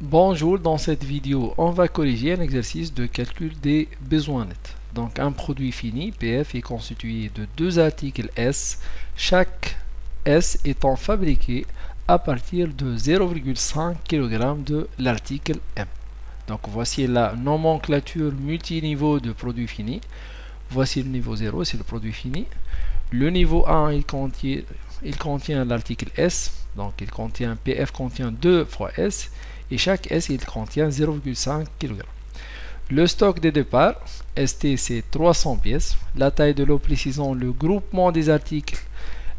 Bonjour, dans cette vidéo, on va corriger un exercice de calcul des besoins nets. Donc un produit fini, PF, est constitué de deux articles S, chaque S étant fabriqué à partir de 0,5 kg de l'article M. Donc voici la nomenclature multiniveau de produit fini. Voici le niveau 0, c'est le produit fini. Le niveau 1, il contient l'article S, donc il contient PF contient 2 fois S, et chaque S il contient 0,5 kg. Le stock de départ, ST, c'est 300 pièces. La taille de lot, précisons le groupement des articles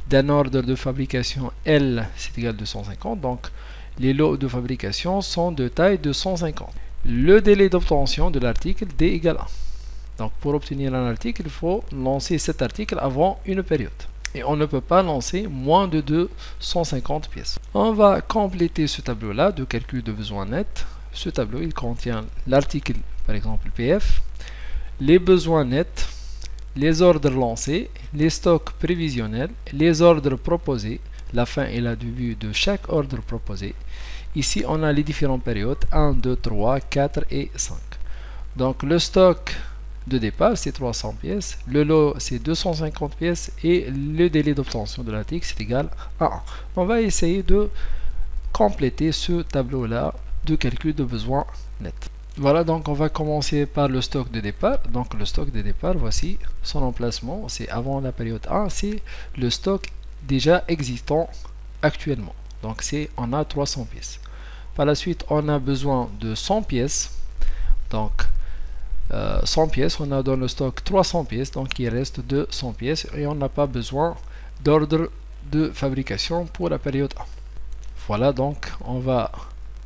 d'un ordre de fabrication L, c'est égal à 250. Donc les lots de fabrication sont de taille de 150. Le délai d'obtention de l'article D égale 1. Donc pour obtenir un article, il faut lancer cet article avant une période. Et on ne peut pas lancer moins de 250 pièces. On va compléter ce tableau-là de calcul de besoins nets. Ce tableau, il contient l'article, par exemple PF, les besoins nets, les ordres lancés, les stocks prévisionnels, les ordres proposés, la fin et le début de chaque ordre proposé. Ici, on a les différentes périodes 1, 2, 3, 4 et 5. Donc le stock de départ, c'est 300 pièces, le lot, c'est 250 pièces, et le délai d'obtention de l'article, c'est égal à 1. On va essayer de compléter ce tableau-là de calcul de besoins nets. Voilà, donc on va commencer par le stock de départ. Donc le stock de départ, voici son emplacement, c'est avant la période 1, c'est le stock déjà existant actuellement. Donc on a 300 pièces. Par la suite, on a besoin de 100 pièces. Donc 100 pièces, on a dans le stock 300 pièces, donc il reste 200 pièces et on n'a pas besoin d'ordre de fabrication pour la période 1. Voilà, donc on va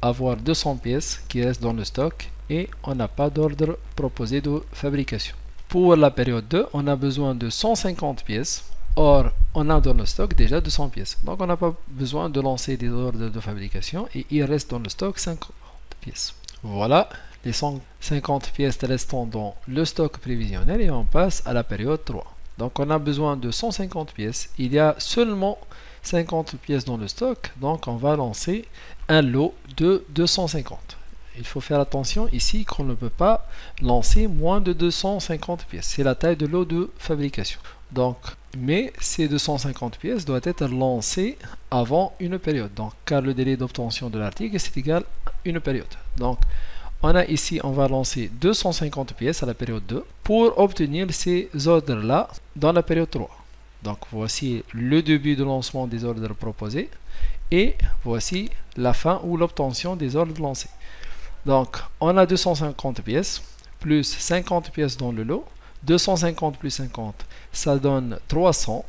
avoir 200 pièces qui restent dans le stock et on n'a pas d'ordre proposé de fabrication. Pour la période 2, on a besoin de 150 pièces. Or, on a dans le stock déjà 200 pièces. Donc on n'a pas besoin de lancer des ordres de fabrication et il reste dans le stock 50 pièces. Voilà les 150 pièces restantes dans le stock prévisionnel et on passe à la période 3. Donc on a besoin de 150 pièces. Il y a seulement 50 pièces dans le stock, donc on va lancer un lot de 250. Il faut faire attention ici qu'on ne peut pas lancer moins de 250 pièces. C'est la taille de lot de fabrication. Donc, mais ces 250 pièces doivent être lancées avant une période. Donc, car le délai d'obtention de l'article c'est égal à une période. Donc, on a ici, on va lancer 250 pièces à la période 2 pour obtenir ces ordres-là dans la période 3. Donc, voici le début de lancement des ordres proposés et voici la fin ou l'obtention des ordres lancés. Donc, on a 250 pièces plus 50 pièces dans le lot. 250 plus 50, ça donne 300.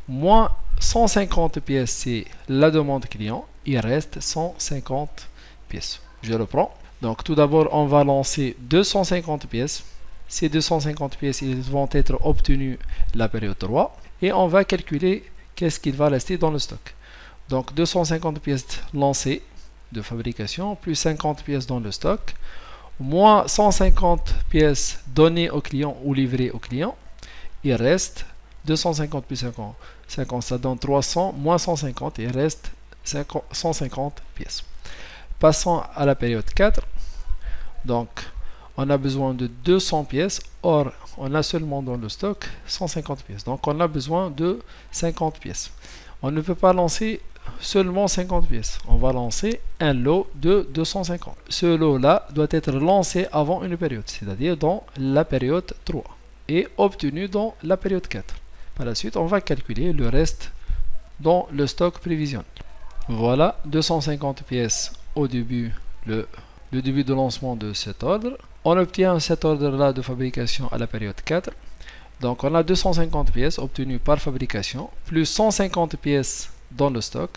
Moins 150 pièces, c'est la demande client. Il reste 150 pièces. Je reprends. Donc, tout d'abord, on va lancer 250 pièces. Ces 250 pièces, ils vont être obtenus la période 3. Et on va calculer qu'est-ce qu'il va rester dans le stock. Donc, 250 pièces lancées de fabrication, plus 50 pièces dans le stock, moins 150 pièces données au client ou livrées au client. Il reste 250 plus 50, ça donne 300, moins 150, il reste 150 pièces. Passons à la période 4. Donc, on a besoin de 200 pièces. Or, on a seulement dans le stock 150 pièces. Donc, on a besoin de 50 pièces. On ne peut pas lancer seulement 50 pièces. On va lancer un lot de 250. Ce lot-là doit être lancé avant une période, c'est-à-dire dans la période 3 et obtenu dans la période 4. Par la suite, on va calculer le reste dans le stock prévisionnel. Voilà, 250 pièces au début, le début de lancement de cet ordre. On obtient cet ordre-là de fabrication à la période 4. Donc, on a 250 pièces obtenues par fabrication, plus 150 pièces dans le stock.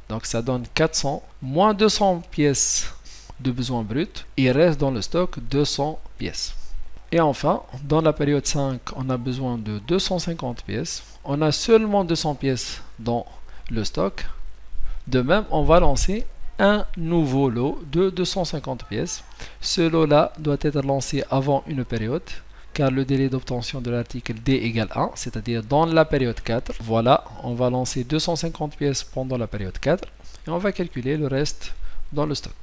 Donc, ça donne 400, moins 200 pièces de besoin brut. Il reste dans le stock 200 pièces. Et enfin, dans la période 5, on a besoin de 250 pièces. On a seulement 200 pièces dans le stock. De même, on va lancer un nouveau lot de 250 pièces. Ce lot-là doit être lancé avant une période, car le délai d'obtention de l'article D égale 1, c'est-à-dire dans la période 4. Voilà, on va lancer 250 pièces pendant la période 4 et on va calculer le reste dans le stock.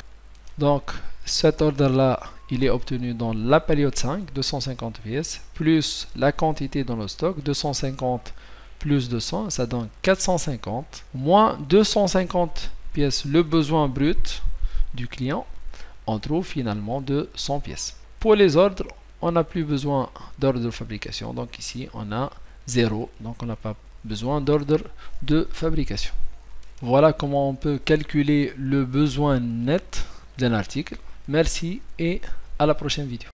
Donc cet ordre-là, il est obtenu dans la période 5, 250 pièces, plus la quantité dans le stock, 250 plus 200, ça donne 450, moins 250 pièces, le besoin brut du client, on trouve finalement 200 pièces. Pour les ordres, on n'a plus besoin d'ordre de fabrication, donc ici on a 0, donc on n'a pas besoin d'ordre de fabrication. Voilà comment on peut calculer le besoin net d'un article. Merci et à la prochaine vidéo.